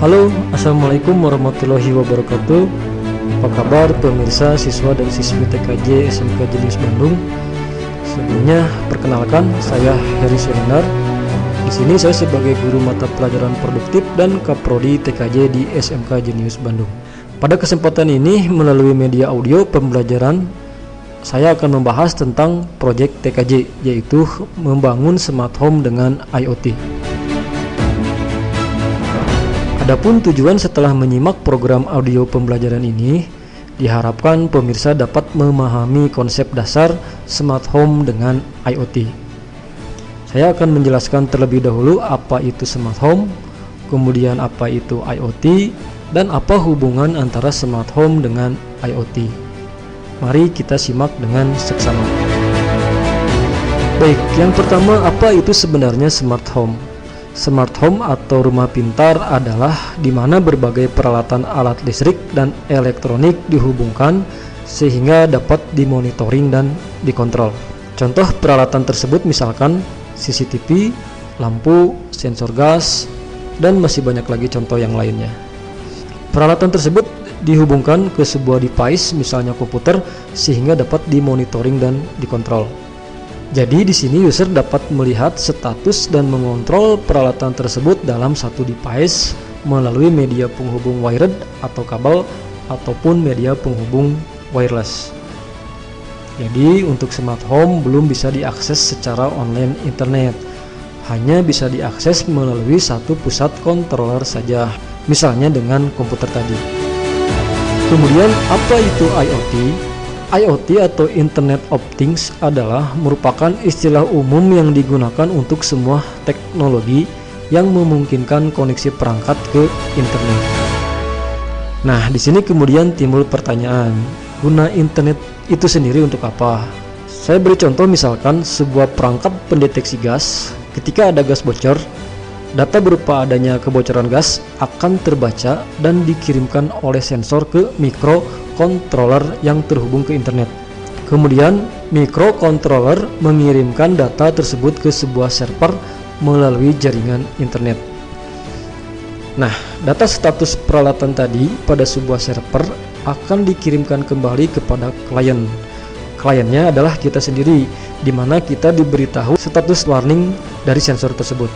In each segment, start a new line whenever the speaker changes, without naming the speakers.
Halo, assalamualaikum warahmatullahi wabarakatuh. Apa kabar pemirsa, siswa dan siswi TKJ SMK Jenius Bandung? Sebelumnya perkenalkan, saya Heri Sulinar. Di sini saya sebagai guru mata pelajaran produktif dan Kaprodi TKJ di SMK Jenius Bandung. Pada kesempatan ini melalui media audio pembelajaran, saya akan membahas tentang proyek TKJ, yaitu membangun smart home dengan IoT. Adapun tujuan setelah menyimak program audio pembelajaran ini, diharapkan pemirsa dapat memahami konsep dasar smart home dengan IoT. Saya akan menjelaskan terlebih dahulu apa itu smart home, kemudian apa itu IoT, dan apa hubungan antara smart home dengan IoT. Mari kita simak dengan seksama. Baik, yang pertama, apa itu sebenarnya smart home? Smart home atau rumah pintar adalah di mana berbagai peralatan alat listrik dan elektronik dihubungkan sehingga dapat dimonitoring dan dikontrol. Contoh peralatan tersebut misalkan CCTV, lampu, sensor gas, dan masih banyak lagi contoh yang lainnya. Peralatan tersebut dihubungkan ke sebuah device, misalnya komputer, sehingga dapat dimonitoring dan dikontrol. Jadi di sini user dapat melihat status dan mengontrol peralatan tersebut dalam satu device melalui media penghubung wired atau kabel ataupun media penghubung wireless. Jadi untuk smart home belum bisa diakses secara online internet, hanya bisa diakses melalui satu pusat controller saja, misalnya dengan komputer tadi. Kemudian apa itu IoT? IoT atau Internet of Things adalah merupakan istilah umum yang digunakan untuk semua teknologi yang memungkinkan koneksi perangkat ke internet. Nah, di sini kemudian timbul pertanyaan, guna internet itu sendiri untuk apa? Saya beri contoh, misalkan sebuah perangkat pendeteksi gas. Ketika ada gas bocor, data berupa adanya kebocoran gas akan terbaca dan dikirimkan oleh sensor ke microcontroller yang terhubung ke internet. Kemudian microcontroller mengirimkan data tersebut ke sebuah server melalui jaringan internet. Nah, data status peralatan tadi pada sebuah server akan dikirimkan kembali kepada klien. Kliennya adalah kita sendiri, di mana kita diberitahu status warning dari sensor tersebut.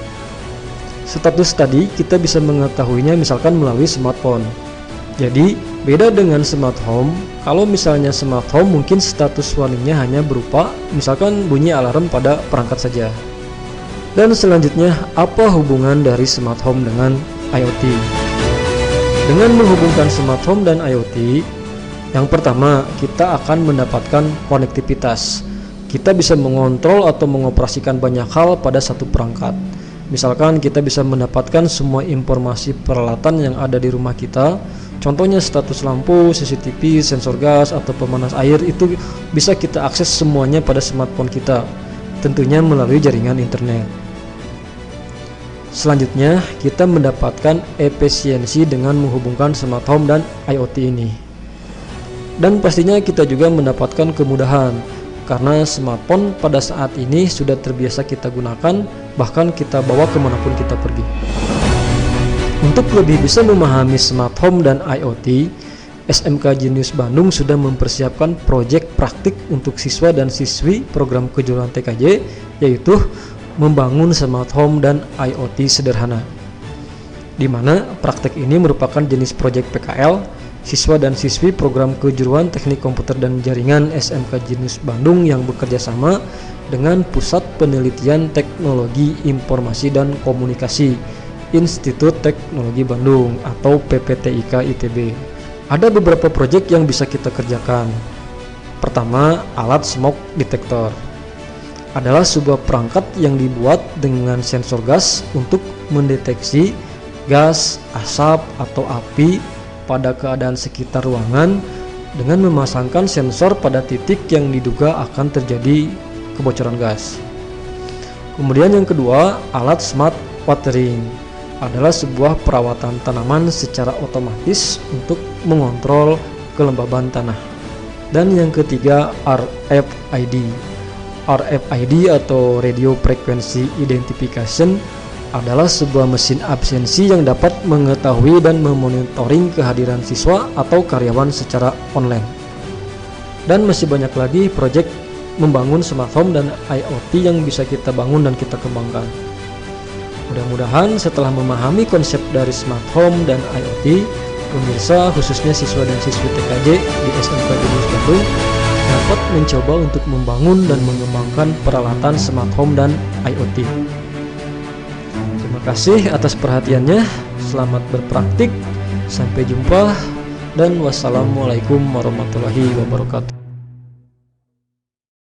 Status tadi kita bisa mengetahuinya misalkan melalui smartphone. Jadi beda dengan smart home. Kalau misalnya smart home mungkin status warningnya hanya berupa misalkan bunyi alarm pada perangkat saja. Dan selanjutnya, apa hubungan dari smart home dengan IoT? Dengan menghubungkan smart home dan IoT, yang pertama kita akan mendapatkan konektivitas. Kita bisa mengontrol atau mengoperasikan banyak hal pada satu perangkat. Misalkan kita bisa mendapatkan semua informasi peralatan yang ada di rumah kita. Contohnya status lampu, CCTV, sensor gas, atau pemanas air, itu bisa kita akses semuanya pada smartphone kita, tentunya melalui jaringan internet. Selanjutnya, kita mendapatkan efisiensi dengan menghubungkan smart home dan IoT ini. Dan pastinya kita juga mendapatkan kemudahan, karena smartphone pada saat ini sudah terbiasa kita gunakan, bahkan kita bawa kemanapun kita pergi. Untuk lebih bisa memahami smart home dan IoT, SMK Jenius Bandung sudah mempersiapkan proyek praktik untuk siswa dan siswi program kejuruan TKJ, yaitu membangun smart home dan IoT sederhana, di mana praktik ini merupakan jenis proyek PKL siswa dan siswi program kejuruan Teknik Komputer dan Jaringan SMK Jenius Bandung yang bekerja sama dengan Pusat Penelitian Teknologi Informasi dan Komunikasi Institut Teknologi Bandung atau PPTIK ITB. Ada beberapa proyek yang bisa kita kerjakan. Pertama, alat smoke detector adalah sebuah perangkat yang dibuat dengan sensor gas untuk mendeteksi gas, asap, atau api pada keadaan sekitar ruangan dengan memasangkan sensor pada titik yang diduga akan terjadi kebocoran gas. Kemudian yang kedua, alat smart watering adalah sebuah perawatan tanaman secara otomatis untuk mengontrol kelembaban tanah. Dan yang ketiga, RFID. RFID atau Radio Frequency Identification adalah sebuah mesin absensi yang dapat mengetahui dan memonitoring kehadiran siswa atau karyawan secara online. Dan masih banyak lagi proyek membangun smart home dan IoT yang bisa kita bangun dan kita kembangkan. Mudah-mudahan setelah memahami konsep dari smart home dan IoT, pemirsa khususnya siswa dan siswi TKJ di SMK Jenius Bandung dapat mencoba untuk membangun dan mengembangkan peralatan smart home dan IoT. Terima kasih atas perhatiannya, selamat berpraktik, sampai jumpa, dan wassalamualaikum warahmatullahi wabarakatuh.